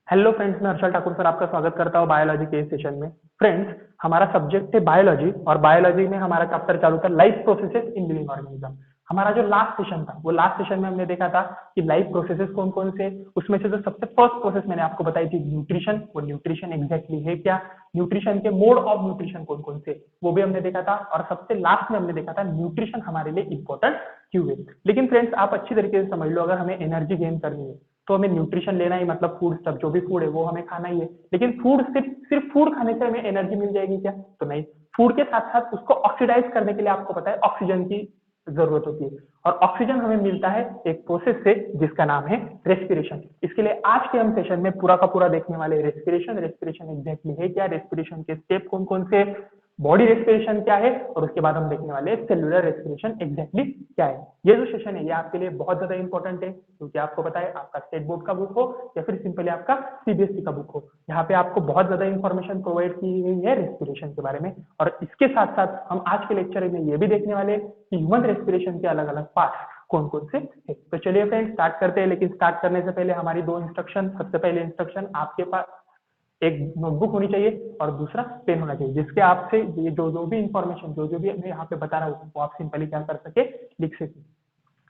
Hello friends, मैं Harshal Thakur sir आपका स्वागत करता हूँ बायोलॉजी के इस सेशन में। फ्रेंड्स, हमारा सब्जेक्ट है बायोलॉजी और बायोलॉजी में हमारा चैप्टर चालू था life processes in living organism. हमारा जो लास्ट सेशन था वो लास्ट सेशन में हमने देखा था कि लाइफ प्रोसेसेस कौन कौन से, उसमें से जो सबसे फर्स्ट प्रोसेस मैंने आपको बताई थी न्यूट्रिशन, वो न्यूट्रिशन एग्जैक्टली है क्या, न्यूट्रिशन के मोड ऑफ न्यूट्रिशन कौन कौन से, वो भी हमने देखा था। और सबसे लास्ट में हमने देखा था न्यूट्रिशन हमारे लिए इंपॉर्टेंट क्यों है। लेकिन फ्रेंड्स, आप अच्छी तरीके से समझ लो, अगर हमें एनर्जी गेन करनी है तो हमें न्यूट्रिशन लेना ही, मतलब फूड स्टफ जो भी फूड है वो हमें खाना ही है। लेकिन फूड सिर्फ फूड खाने से हमें एनर्जी मिल जाएगी क्या? तो नहीं। फूड के साथ साथ उसको ऑक्सीडाइज करने के लिए आपको पता है ऑक्सीजन की जरूरत होती है, और ऑक्सीजन हमें मिलता है एक प्रोसेस से जिसका नाम है रेस्पिरेशन। इसके लिए आज के हम सेशन में पूरा का पूरा देखने वाले रेस्पिरेशन। रेस्पिरेशन एग्जैक्टली है क्या, रेस्पिरेशन के स्टेप कौन कौन से, बॉडी रेस्पिरेशन क्या है, और उसके बाद हम देखने वाले सेलुलर रेस्पिरेशन एग्जैक्टली क्या है। ये जो सेशन है ये आपके लिए बहुत ज्यादा इंपॉर्टेंट है, क्योंकि आपको पता है आपका स्टेट बोर्ड का बुक हो या फिर सिंपली आपका सीबीएसई का बुक हो, यहाँ पे आपको बहुत ज्यादा इंफॉर्मेशन प्रोवाइड की गई है रेस्पिरेशन के बारे में। और इसके साथ साथ हम आज के लेक्चर में ये भी देखने वाले कि ह्यूमन रेस्पिरेशन के अलग अलग पार्ट कौन कौन से है। तो चलिए फ्रेंड्स स्टार्ट करते हैं, लेकिन स्टार्ट करने से पहले हमारी दो इंस्ट्रक्शन। सबसे पहले इंस्ट्रक्शन, आपके पास एक नोटबुक होनी चाहिए और दूसरा पेन होना चाहिए, जिसके आपसे ये जो भी इंफॉर्मेशन जो भी मैं यहाँ पे बता रहा हूँ वो आप सिंपली क्या कर सके, लिख सके।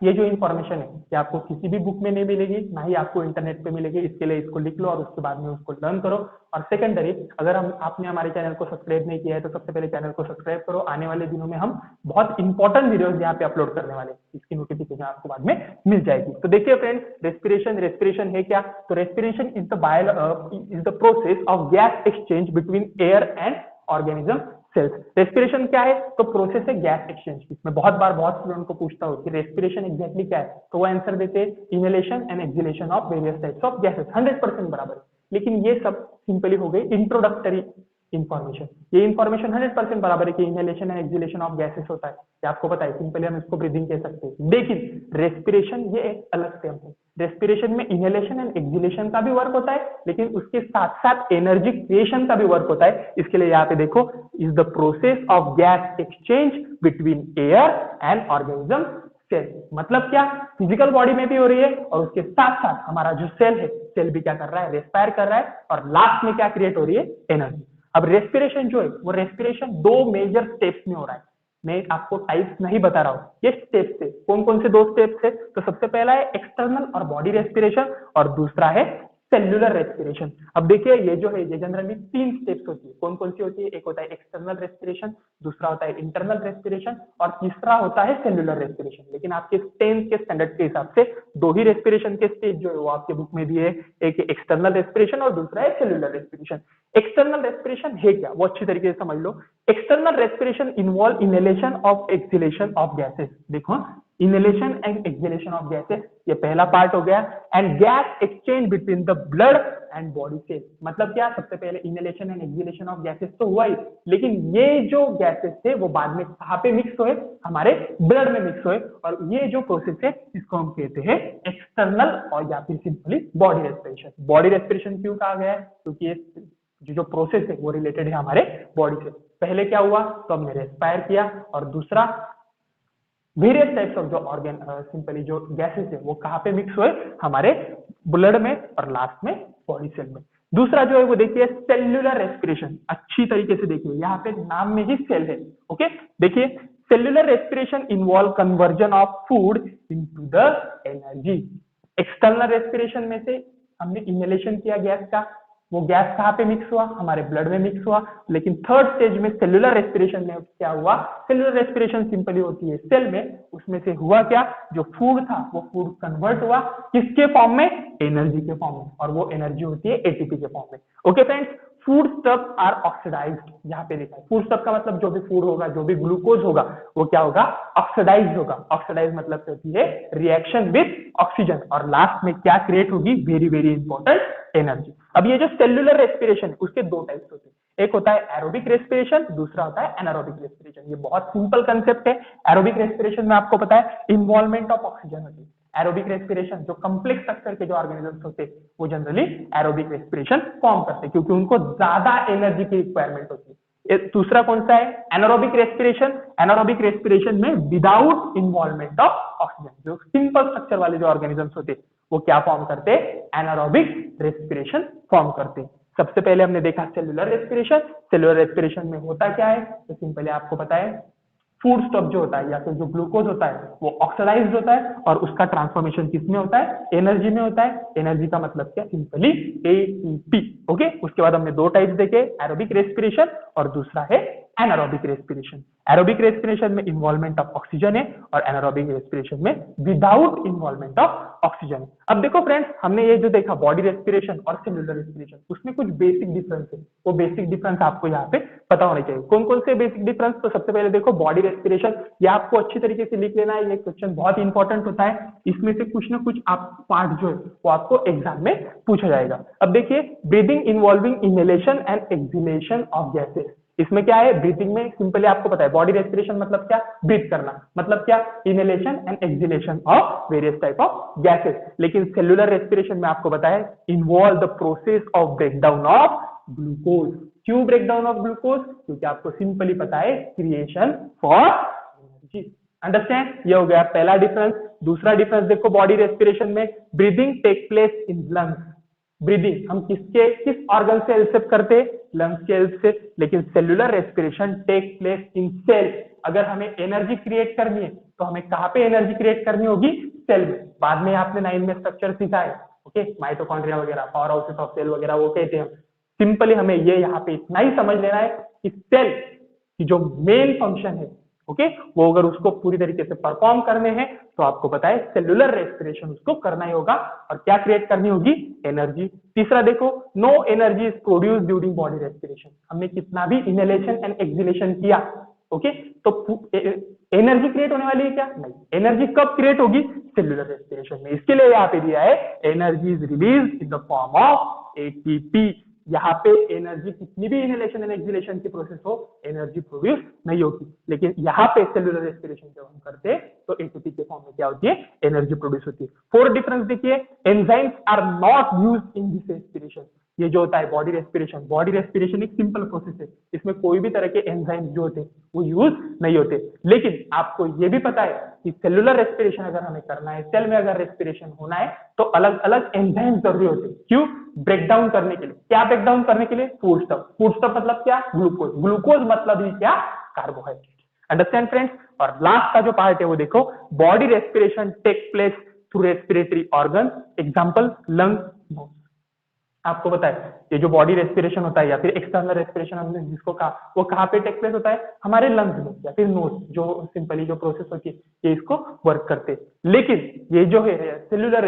ये जो इन्फॉर्मेशन है ये आपको किसी भी बुक में नहीं मिलेगी, ना ही आपको इंटरनेट पे मिलेगी। इसके लिए इसको लिख लो और उसके बाद में उसको लर्न करो। और सेकेंडरी, अगर आपने हमारे चैनल को सब्सक्राइब नहीं किया है तो सबसे पहले चैनल को सब्सक्राइब करो। आने वाले दिनों में हम बहुत इंपॉर्टेंट वीडियोस यहाँ पे अपलोड करने वाले हैं, इसकी नोटिफिकेशन आपको बाद में मिल जाएगी। तो देखिए फ्रेंड्स, रेस्पिरेशन है क्या? तो respiration is the process of gas exchange between air and organism sales. Respiration क्या है? तो प्रोसेस है गैस एक्सचेंज की। मैं बहुत बार बहुत स्टूडेंट को पूछता हूँ कि रेस्पिरेशन एग्जैक्टली क्या है, तो वो आंसर देते हैं inhalation and exhalation of various types of gases. 100% बराबर है। लेकिन ये सब सिंपली हो गई इंट्रोडक्टरी इंफॉर्मेशन। ये इंफॉर्मेशन 100% बराबर है कि inhalation and exhalation of gases होता है, ये आपको पता है, सिंपली हम इसको ब्रीदिंग कह सकते हैं। लेकिन रेस्पिरेशन ये एक अलग टर्म है। रेस्पिरेशन में इनहेलेशन एंड एक्सहेलेशन का भी वर्क होता है, लेकिन उसके साथ साथ एनर्जी क्रिएशन का भी वर्क होता है। इसके लिए यहाँ पे देखो, is the process of gas exchange between air and organism cell. मतलब क्या, फिजिकल बॉडी में भी हो रही है और उसके साथ साथ हमारा जो सेल है, सेल भी क्या कर रहा है, रेस्पायर कर रहा है, और लास्ट में क्या क्रिएट हो रही है, एनर्जी। अब रेस्पिरेशन जो है वो रेस्पिरेशन दो मेजर स्टेप्स में हो रहा है। मैं आपको टाइप्स नहीं बता रहा हूँ, ये स्टेप्स है। कौन कौन से दो स्टेप्स है? तो सबसे पहला है एक्सटर्नल और बॉडी रेस्पिरेशन, और दूसरा है सेल्युलर रेस्पिरेशन। अब देखिए, ये जो है ये जनरली 3 स्टेप्स होती है। कौन कौन सी होती है? एक होता है एक्सटर्नल रेस्पिरेशन, दूसरा होता है इंटरनल रेस्पिरेशन, और तीसरा होता है सेल्युलर रेस्पिरेशन। लेकिन आपके 10th के स्टैंडर्ड के हिसाब से दो ही रेस्पिरेशन के स्टेज जो है वो आपके बुक में दिए, एक एक्सटर्नल रेस्पिरेशन और दूसरा है सेल्युलर रेस्पिरेशन। एक्सटर्नल रेस्पिरेशन है क्या, वो अच्छी तरीके से समझ लो। External respiration involve inhalation of exhalation of gases. देखो, inhalation and exhalation of gases, ये पहला पार्ट हो गया। And gas exchange between the blood and body cell. मतलब क्या, सबसे पहले inhalation and exhalation of gases तो हुआ ही, लेकिन ये जो गैसेस थे वो बाद में कहाँ पे मिक्स हुए, हमारे ब्लड में मिक्स हुए। और ये जो प्रोसेस है इसको हम कहते हैं एक्सटर्नल, और या फिर simply body respiration. Body respiration क्यों कहा गया है? क्योंकि ये जो प्रोसेस है वो रिलेटेड है हमारे बॉडी से। पहले क्या हुआ, तो हमने रेस्पायर किया, और दूसरा वेरियस टाइप्स ऑफ जो ऑर्गन सिंपली जो गैसेस है वो कहाँ पे मिक्स हुए, हमारे ब्लड में, और लास्ट में बॉडी सेल में। दूसरा जो है वो देखिए सेल्युलर रेस्पिरेशन। अच्छी तरीके से देखिए, यहाँ पे नाम में ही सेल है। ओके, देखिए cellular respiration involve conversion of food into the energy. External respiration में से हमने इनहेलेशन किया गैस का, वो गैस कहाँ पे मिक्स हुआ, हमारे ब्लड में मिक्स हुआ। लेकिन थर्ड स्टेज में सेल्युलर रेस्पिरेशन में क्या हुआ, सेल्युलर रेस्पिरेशन सिंपली होती है सेल में, उसमें से हुआ क्या, जो फूड था वो फूड कन्वर्ट हुआ किसके फॉर्म में, एनर्जी के फॉर्म में, और वो एनर्जी होती है एटीपी के फॉर्म में। Okay friends, food stuff are oxidized, यहाँ पे लिखा है। फूड स्टफ का मतलब जो भी फूड होगा, जो भी ग्लूकोज होगा, वो क्या होगा, ऑक्सीडाइज होगा। ऑक्सीडाइज मतलब होती है रिएक्शन विद ऑक्सीजन, और लास्ट में क्या क्रिएट होगी, वेरी वेरी इंपॉर्टेंट, एनर्जी। अब ये जो सेल्युलर रेस्पिरेशन है उसके दो टाइप्स होते हैं, एक होता है एरोबिक रेस्पिरेशन, दूसरा होता है एनारोबिक रेस्पिरेशन। ये बहुत सिंपल कंसेप्ट है। एरोबिक रेस्पिरेशन में आपको पता है इन्वॉल्वमेंट ऑफ ऑक्सीजन होती है। एरोबिक रेस्पिरेशन जो कम्प्लेक्स स्ट्रक्चर के जो ऑर्गेनिजम्स होते हैं वो जनरली एरोबिक रेस्पिरेशन फॉर्म करते हैं, क्योंकि उनको ज्यादा एनर्जी की रिक्वायरमेंट होती है। दूसरा कौन सा है, एनारोबिक रेस्पिरेशन। एनारोबिक रेस्पिरेशन में विदाउट इन्वॉल्वमेंट ऑफ ऑक्सीजन, जो सिंपल स्ट्रक्चर वाले जो ऑर्गेनिजम्स होते हैं वो क्या फॉर्म करते हैं, एनारोबिक रेस्पिरेशन फॉर्म करते हैं। सबसे पहले हमने देखा सेलुलर रेस्पिरेशन। सेलुलर रेस्पिरेशन में होता क्या है, तो सिंपली आपको पता है फूड स्टॉक जो होता है या फिर जो ग्लूकोज होता है वो ऑक्सीडाइज्ड होता है और उसका ट्रांसफॉर्मेशन किसमें होता है, एनर्जी में होता है। एनर्जी का मतलब क्या, सिंपली एटीपी। ओके, उसके बाद हमने दो टाइप्स देखे, एरोबिक रेस्पिरेशन और दूसरा है एनारोबिक रेस्पिरेशन। एरोबिक रेस्पिरेशन में इन्वॉल्वमेंट ऑफ ऑक्सीजन है और एनारोबिक रेस्पिरेशन में विदाउट इन्वॉल्वमेंट ऑफ ऑक्सीजन। अब देखो फ्रेंड्स, हमने ये जो देखा बॉडी रेस्पिरेशन और सेलुलर रेस्पिरेशन, उसमें कुछ बेसिक डिफरेंस है। वो बेसिक डिफरेंस आपको यहाँ पे पता होना चाहिए। कौन कौन से बेसिक डिफरेंस, तो सबसे पहले देखो बॉडी रेस्पिरेशन, ये आपको अच्छी तरीके से लिख लेना है, ये क्वेश्चन बहुत इंपॉर्टेंट होता है। इसमें से कुछ ना कुछ आप पार्ट जो है वो आपको एग्जाम में पूछा जाएगा। अब देखिए, breathing involving inhalation and exhalation of gases. इसमें क्या है, ब्रीथिंग में सिंपली आपको पता है बॉडी रेस्पिरेशन मतलब क्या, ब्रीथ करना, मतलब क्या, inhalation and exhalation of various type of gases. लेकिन सेलुलर रेस्पिरेशन में आपको पता है involve the process of breakdown of glucose. क्यों ब्रेकडाउन ऑफ ग्लूकोज, क्योंकि आपको सिंपली पता है क्रिएशन फॉर एनर्जी। अंडरस्टैंड, ये हो गया पहला डिफरेंस। दूसरा डिफरेंस देखो, बॉडी रेस्पिरेशन में breathing take place in lungs. Breathing हम किस ऑर्गन से एक्सेप्ट करते हैं, लंग्स के हेल्प से। लेकिन cellular respiration take place in cell. अगर हमें एनर्जी क्रिएट करनी है तो हमें कहाँ पे एनर्जी क्रिएट करनी होगी, सेल में। बाद में आपने 9 में स्ट्रक्चर सीखा है, ओके, माइटोकॉन्ड्रिया वगैरह, पावर हाउसेस ऑफ सेल वगैरह वो कहते हैं। सिंपली हमें ये यहाँ पे इतना ही समझ लेना है कि सेल की जो मेन फंक्शन है, ओके, वो अगर उसको पूरी तरीके से परफॉर्म करने हैं तो आपको पता है सेलुलर रेस्पिरेशन उसको करना ही होगा। और क्या क्रिएट करनी होगी, एनर्जी। तीसरा देखो, no energy is produce during body respiration. हमने कितना भी इनहेलेशन एंड एक्सहेलेशन किया, ओके, तो एनर्जी क्रिएट होने वाली है क्या, नहीं। एनर्जी कब क्रिएट होगी, सेलुलर रेस्पिरेशन में। इसके लिए यहाँ पे दिया है energy is release in the form of ATP. यहाँ पे एनर्जी कितनी भी इनहेलेशन एंड एक्सहेलेशन की प्रोसेस हो, एनर्जी प्रोड्यूस नहीं होती। लेकिन यहाँ पे सेलुलर रेस्पिरेशन जब हम करते हैं तो एटीपी के फॉर्म में क्या होती है, एनर्जी प्रोड्यूस होती है। फोर्थ डिफरेंस देखिए, enzymes are not used in this respiration. ये जो होता है बॉडी रेस्पिरेशन एक सिंपल प्रोसेस है, इसमें कोई भी तरह के एंजाइम जो होते हैं वो यूज नहीं होते। लेकिन आपको ये भी पता है कि सेलुलर रेस्पिरेशन अगर हमें करना है, सेल में अगर रेस्पिरेशन होना है तो अलग अलग एंजाइम जरूरी होते हैं। क्यों, ब्रेकडाउन करने के लिए। क्या ब्रेकडाउन करने के लिए, फूड स्टफ मतलब क्या, ग्लूकोज मतलब ही क्या, कार्बोहाइड्रेट। Understand friends. और लास्ट का जो पार्ट है वो देखो, body respiration take place through respiratory organ, example lungs, nose. आपको पता है ये जो बॉडी रेस्पिरेशन होता है या फिर एक्सटर्नल रेस्पिरेशन हमने जिसको कहा, वो कहाँ पे टेक प्लेस होता है, हमारे लंग्स में या फिर नोज, जो सिंपली जो प्रोसेस होती है ये इसको वर्क करते हैं। लेकिन ये जो है cellular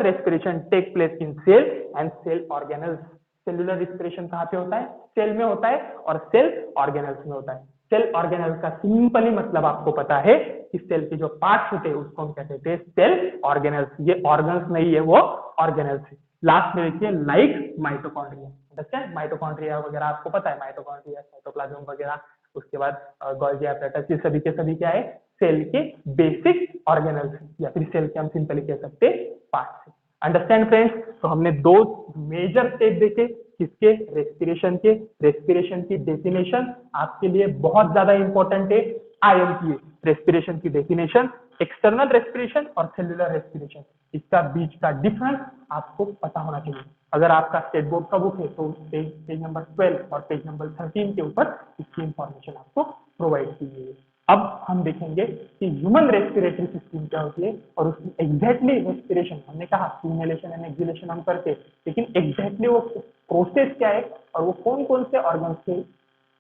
respiration take place in cell and cell organelles. Cellular respiration कहाँ पे होता है, सेल में होता है और सेल ऑर्गेनल्स में होता है। सेल ऑर्गेनल्स का सिंपली मतलब आपको पता है कि सेल के जो पार्ट्स होते हैं उसको हम क्या कहते हैं, सेल ऑर्गेनल्स। ये ऑर्गन्स नहीं है, वो ऑर्गेनल्स है। लास्ट में देखिए, लाइक माइटोकॉन्ड्रिया। अंडरस्टैंड, माइटोकॉन्ड्रिया वगैरह आपको पता है, माइटोकॉन्ड्रिया, साइटोप्लाज्म वगैरह, उसके बाद गोल्गी एपरेटस, ये सभी के सभी क्या है, सेल के बेसिक ऑर्गेनल्स या फिर सेल के हम सिंपली कह सकते हैं पार्ट्स। Understand friends. तो हमने दो मेजर स्टेप देखे किसके, रेस्पिरेशन की डेफिनेशन आपके लिए बहुत ज्यादा इंपॉर्टेंट है। आईएमपी, रेस्पिरेशन की डेफिनेशन, एक्सटर्नल रेस्पिरेशन और सेलुलर रेस्पिरेशन, इसका बीच का डिफरेंस आपको पता होना चाहिए। अगर आपका स्टेट बोर्ड का बुक है तो पेज नंबर 12 और पेज नंबर 13 के ऊपर इसकी इंफॉर्मेशन आपको प्रोवाइड की गई है। अब हम देखेंगे कि ह्यूमन रेस्पिरेटरी सिस्टम क्या होती है और उसकी एग्जैक्टली रेस्पिरेशन, हमने कहा इनहेलेशन एंड एक्सहेलेशन हम करते हैं, लेकिन एग्जैक्टली वो प्रोसेस क्या है और वो कौन कौन से ऑर्गन से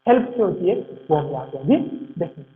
हेल्प से होती है वो हम यहाँ पे अभी देखेंगे।